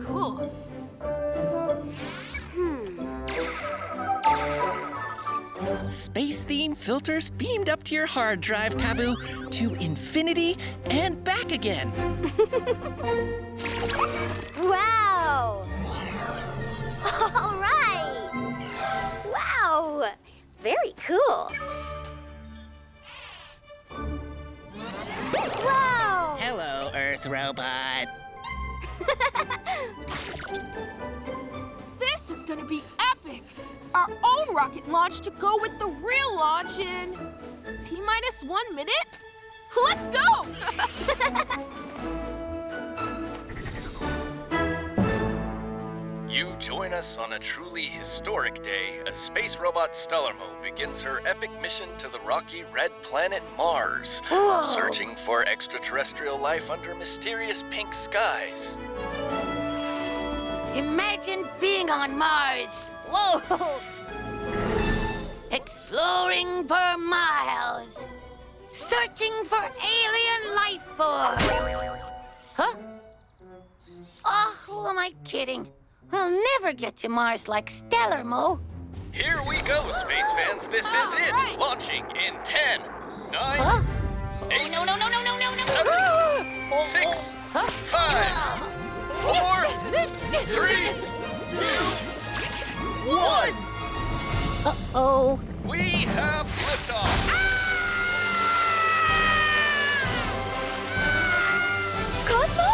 Cool. Space-themed filters beamed up to your hard drive, Kavu, to infinity and back again. Wow! All right! Wow! Very cool. Wow! Hello, Earth robot. This is gonna be epic! Our own rocket launch to go with the real launch in T-minus 1 minute? Let's go! You join us on a truly historic day as space robot Stellarmo begins her epic mission to the rocky red planet Mars, searching for extraterrestrial life under mysterious pink skies. Imagine being on Mars. Whoa! Exploring for miles. Searching for alien life forms. Huh? Oh, who am I kidding? We'll never get to Mars like Stellarmo. Here we go, space fans. This is it. Right. Launching in 10, 9, Huh? 8, No. 7, 6, 5, 4, 3, 2, 1. Uh-oh. We have liftoff. Cozmo?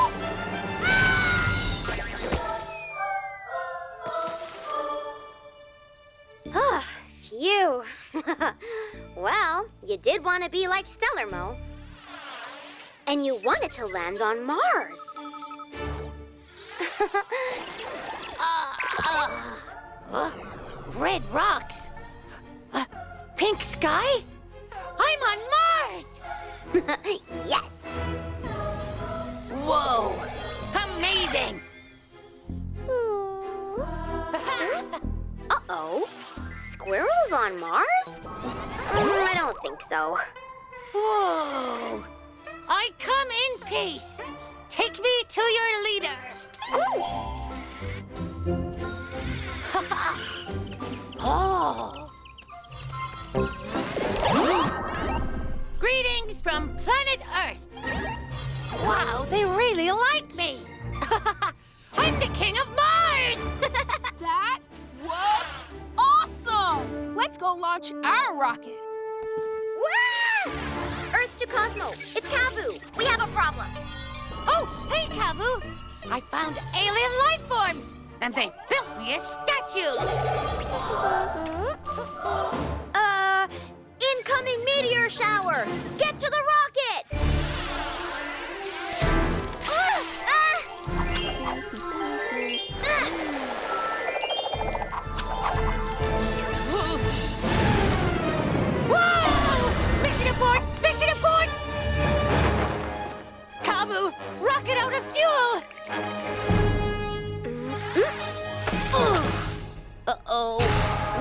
Ah, phew. Well, you did want to be like Stellarmo. And you wanted to land on Mars. Red rocks. Pink sky? I'm on Mars! Yes. Whoa! Amazing! Uh-oh. Squirrels on Mars? I don't think so. Whoa! I come in peace. Take me to your leader. Oh. Greetings from planet Earth. Wow, they really like me. I'm the king of Mars. That was awesome! Let's go launch our rocket. Wah! Earth to Cozmo. It's Kavu. We have a problem. Oh, hey, Kavu. I found alien life forms, and they built me a statue. Incoming meteor shower. Get to the rocket. Whoa! Mission abort! Mission abort! Kavu, rocket out of fuel! Uh-oh.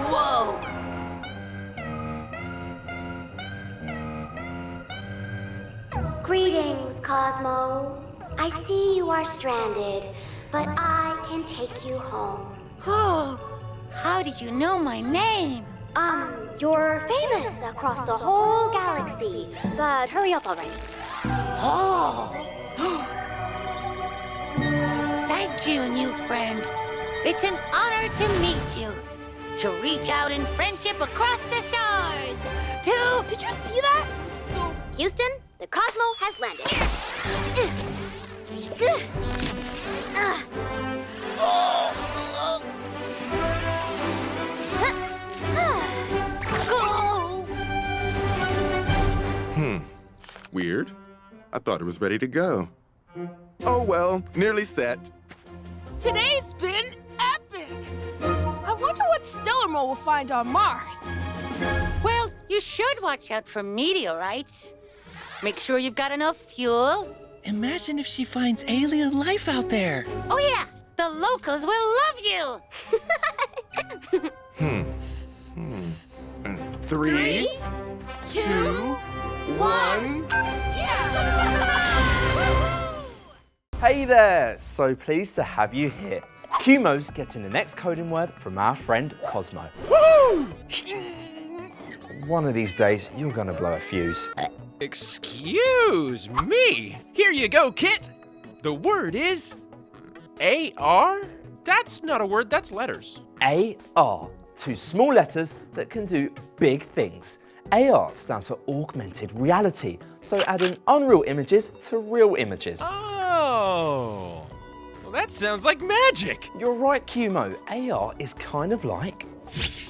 Whoa! Greetings, Cozmo. I see you are stranded, but I can take you home. Oh, how do you know my name? You're famous across the whole galaxy, but hurry up already. Oh. Thank you, new friend. It's an honor to meet you. To reach out in friendship across the stars. Did you see that? It was so... Houston, the Cozmo has landed. Weird. I thought it was ready to go. Oh well, nearly set. Today's been epic! I wonder what Stellarmo will find on Mars. Well, you should watch out for meteorites. Make sure you've got enough fuel. Imagine if she finds alien life out there. Oh yeah, the locals will love you. 3, 2, 1. Hey there! So pleased to have you here. QMO's getting the next coding word from our friend Cozmo. Woo! One of these days, you're gonna blow a fuse. Excuse me. Here you go, Kit. The word is AR? That's not a word, that's letters. AR, 2 small letters that can do big things. AR stands for augmented reality, so adding unreal images to real images. Oh, well, that sounds like magic. You're right, QMO. AR is kind of like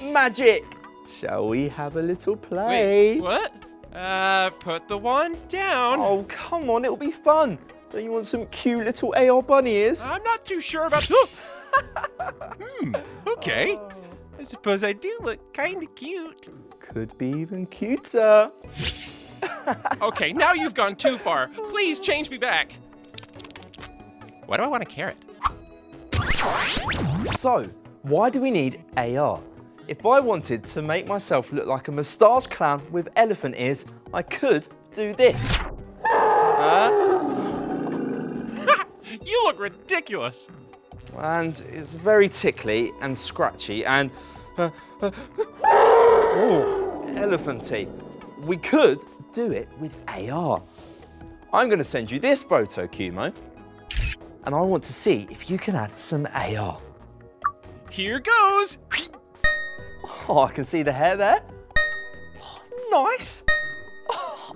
magic. Shall we have a little play? Wait, what? Put the wand down. Oh, come on, it'll be fun. Don't you want some cute little AR bunny ears? I'm not too sure about... okay. I suppose I do look kind of cute. Could be even cuter. Okay, now you've gone too far. Please change me back. Why do I want a carrot? So, why do we need AR? If I wanted to make myself look like a moustache clown with elephant ears, I could do this. You look ridiculous. And it's very tickly and scratchy and elephanty. We could do it with AR. I'm going to send you this photo, QMO, and I want to see if you can add some AR. Here goes. Oh, I can see the hair there. Oh, nice.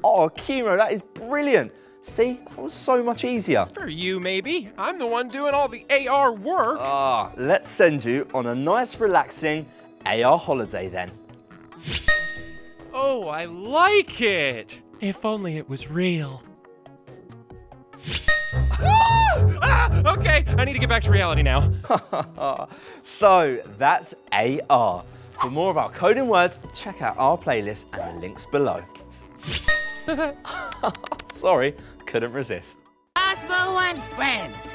Oh, QMO, that is brilliant. See, that was so much easier. For you, maybe. I'm the one doing all the AR work. Let's send you on a nice, relaxing AR holiday then. Oh, I like it. If only it was real. Okay, I need to get back to reality now. So, that's AR. For more of our coding words, check out our playlist and the links below. Sorry, couldn't resist. Cozmo and Friends,